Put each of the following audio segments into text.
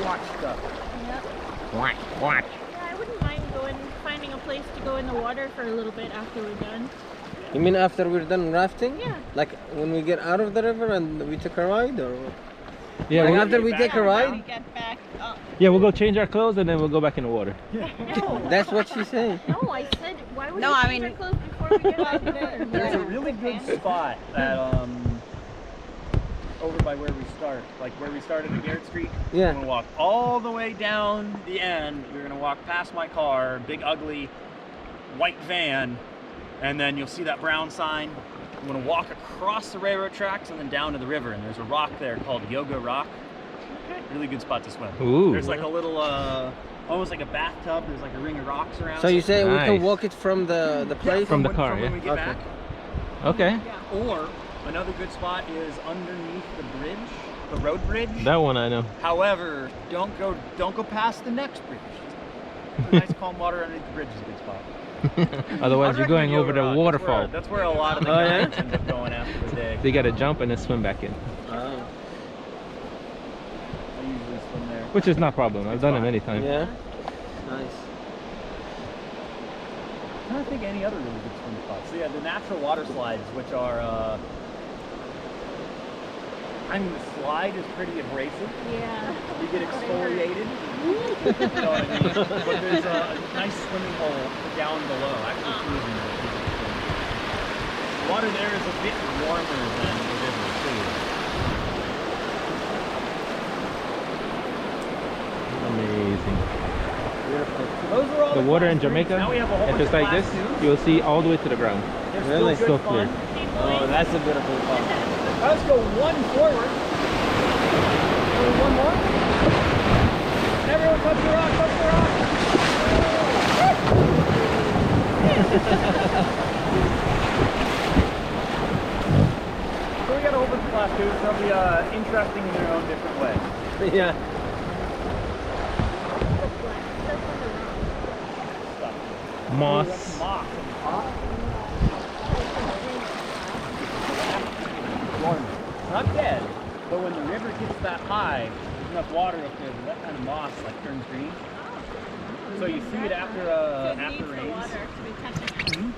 watch stuff. Yep. Watch. Yeah, I wouldn't mind finding a place to go in the water for a little bit after we're done. You mean after we're done rafting? Yeah. Like when we get out of the river and we took a ride, or what? Yeah, Like we'll, after we take a When ride? we get back up. yeah, we'll go change our clothes and then we'll go back in the water. No. That's what she's saying. No, I said, why would No, we I change mean- our clothes before we get out of the water? There's a really good spot at over by where we start, like where we started at Garrett Street. Yeah. We're gonna walk all the way down the end. We're gonna walk past my car, big ugly white van, and then you'll see that brown sign. I'm gonna walk across the railroad tracks and then down to the river, and there's a rock there called Yoga Rock. Really good spot to swim. Ooh. There's like a little, almost like a bathtub. There's like a ring of rocks around. So you say we Nice. can walk it from the place? From the when- car, when yeah. we get Okay. back. Okay. Or another good spot is underneath the bridge, the road bridge. That one I know. However, don't go past the next bridge. The nice calm water underneath the bridge is a good spot. Otherwise, you're going over the Rock. waterfall. That's where a lot of the Oh, yeah? guys end up going after the day. So you gotta jump and then swim back in, Oh. I usually swim there. which is not a problem. I've done it many times. Yeah. Nice. I'm trying to think of any other really good swim spots. So yeah, the natural water slides, which are, I mean, the slide is pretty abrasive. Yeah. You get exfoliated. You know what I mean? But there's a nice swimming hole down below. Actually, two of them are pretty good. The water there is a bit warmer than the river too. Amazing. Beautiful. So those are all The water in class drinks. Jamaica, Now we have a whole if bunch it's of like class this, twos. you'll see all the way to the ground. They're Really? still So good clear. fun. Oh, that's a beautiful spot. Let's go one forward. One more. Everyone touch the rock, touch the rock. So we got a whole bunch of class twos. They'll be interesting in their own different way. Yeah. Moss. Moss. It's not dead, but when the river gets that high, there's enough water up there that that kind of moss like turns green. So you see it after So it needs after the rains. water to be touching.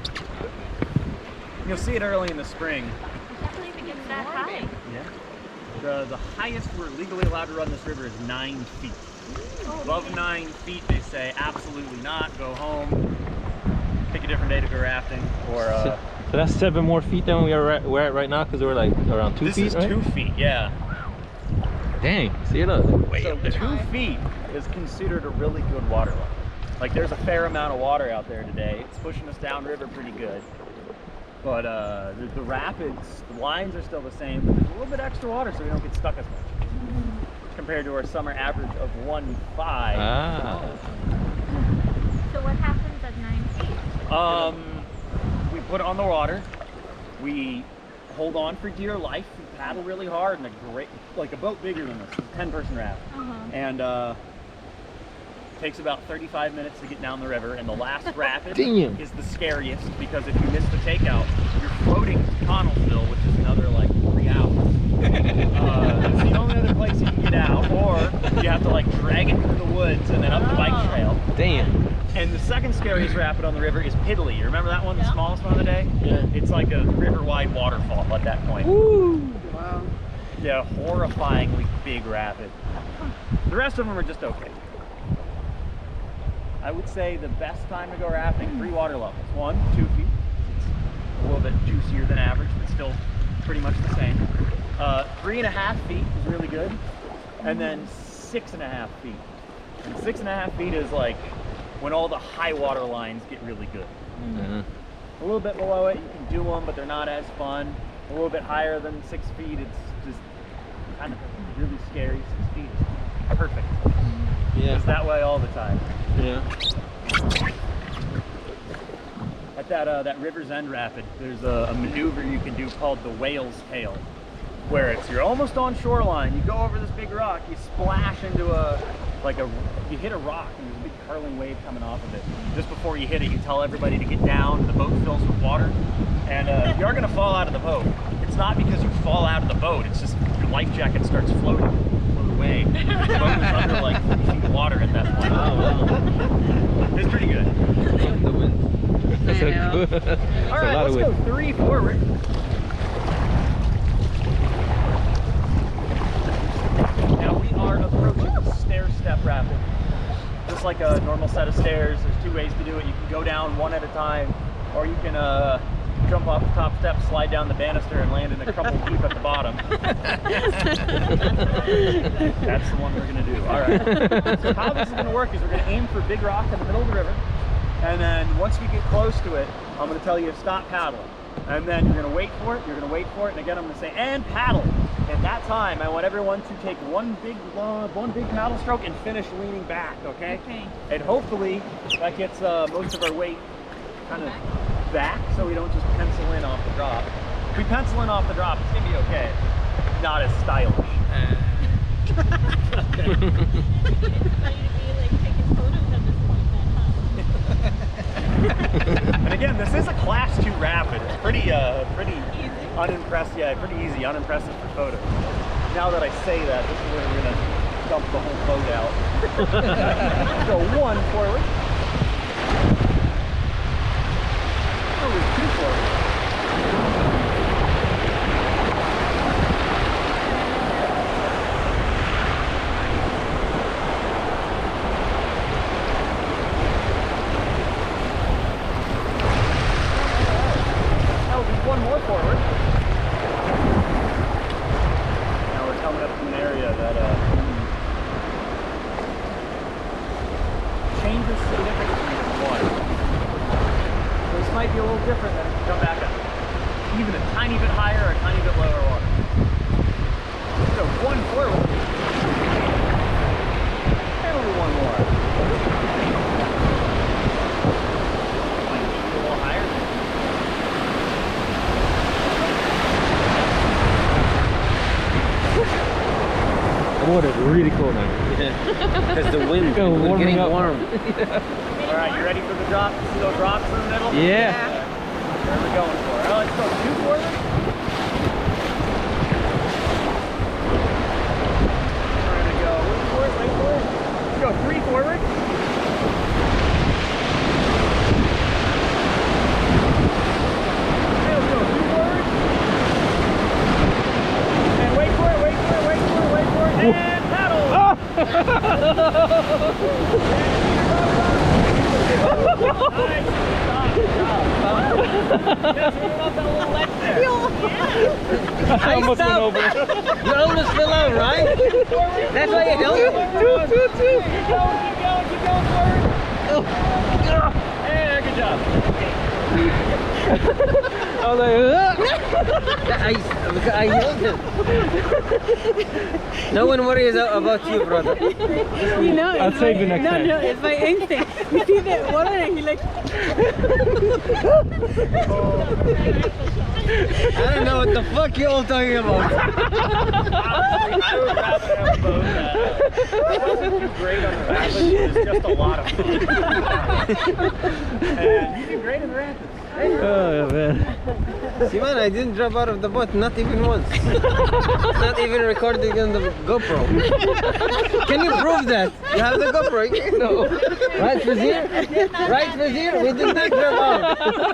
You'll see it early in the spring. I can't believe it gets that high. Yeah. The highest we're legally allowed to run this river is 9 feet. Oh, Above man. 9 feet, they say absolutely not. Go home. Pick a different day to go rafting. Or So that's 7 more feet than we're at right now, because we're like around 2 this feet, is right? 2 feet. Yeah. Dang, see it up. Way So up there. 2 feet is considered a really good water level. Like there's a fair amount of water out there today. It's pushing us downriver pretty good. But the rapids, the lines are still the same, but there's a little bit extra water so we don't get stuck as much. Compared to our summer average of 1.5. Ah. So what happens at 9 feet? We put it on the water. We hold on for dear life. We paddle really hard in a great, like a boat bigger than this, a 10-person raft. And takes about 35 minutes to get down the river, and the last rapid Damn. is the scariest because if you miss the takeout, you're floating to Connellsville, which is another like 3 hours. It's the only other place you can get out, or you have to like drag it through the woods and then up the bike trail. Damn. And the second scariest rapid on the river is Piddly. You remember that one, the Yeah. smallest one of the day? Yeah. It's like a river-wide waterfall at that point. Woo. Wow. Yeah, horrifyingly big rapid. The rest of them are just okay. I would say the best time to go rafting, 3 water levels. 1, 2 feet. It's a little bit juicier than average, but still pretty much the same. 3.5 feet is really good. And then 6.5 feet. And 6.5 feet is like when all the high water lines get really good. A little bit below it, you can do them, but they're not as fun. A little bit higher than 6 feet, it's just kind of really scary. 6 feet is perfect. Yeah. It's that way all the time. Yeah. At that River's End rapid, there's a maneuver you can do called the whale's tail, where you're almost on shoreline, you go over this big rock, you splash into you hit a rock and there's a big curling wave coming off of it. Just before you hit it, you tell everybody to get down, the boat fills with water, and you're gonna fall out of the boat. It's not because you fall out of the boat, it's just your life jacket starts float away. The boat is under like a know. good. All right, let's go 3 forward. Now we are approaching stair-step rafting. Just like a normal set of stairs, there's 2 ways to do it. You can go down one at a time, or you can jump off the top step, slide down the banister, and land in a crumpled heap at the bottom. That's the one we're gonna do. All right. So how this is gonna work is we're gonna aim for a big rock in the middle of the river, and then once we get close to it, I'm gonna tell you to stop paddling, and then you're gonna wait for it. You're gonna wait for it, and again I'm gonna say and paddle. At that time, I want everyone to take one big paddle stroke and finish leaning back. Okay. Okay. And hopefully that gets most of our weight kind of back, so we don't just pencil in off the drop. If we pencil in off the drop, it's gonna be okay. Not as stylish. It's funny to be like taking photos at this point then, huh? And again, this is a class 2 rapid. It's pretty Easy. unimpressive. Yeah, pretty easy, unimpressive for photos. Now that I say that, this is where we're gonna dump the whole boat out. Go 1 forward. Oh, 2 forward. That'll be 1 more forward. Now we're coming up to an area that changes significantly in water. This might be a little different than if you come back up even a tiny bit higher or a tiny bit lower water. Let's go 1 forward. And only 1 more. Might be a little higher. The water's really cold now. Because the wind is warming getting up. warm. All right, you ready for the drop? See those rocks in the middle? Yeah. Where are we going for? Oh, let's go 2 forward. We're gonna go wait for it, wait for it. Let's go 3 forward. Okay, let's go 2 forward. And wait for it, wait for it, wait for it, wait for it, and paddle! Nice. I almost went over. You almost fell out, right? That's why you held it. Keep going forward. And good job. I was like, I held him. No one worries about you, brother. You know, I'll it's save you next time. No, it's my instinct. You see that water and he like. I don't know what the fuck you all talking about. I would rather have a boat that wasn't too great on the rapids. It's just a lot of fun. And you do great in the rapids. oh man. See, man, I didn't drop out of the boat, not even once. It's not even recorded on the GoPro. Can you prove that? You have the GoPro? No. Right, Fazir? Right, Fazir? We did not drop out.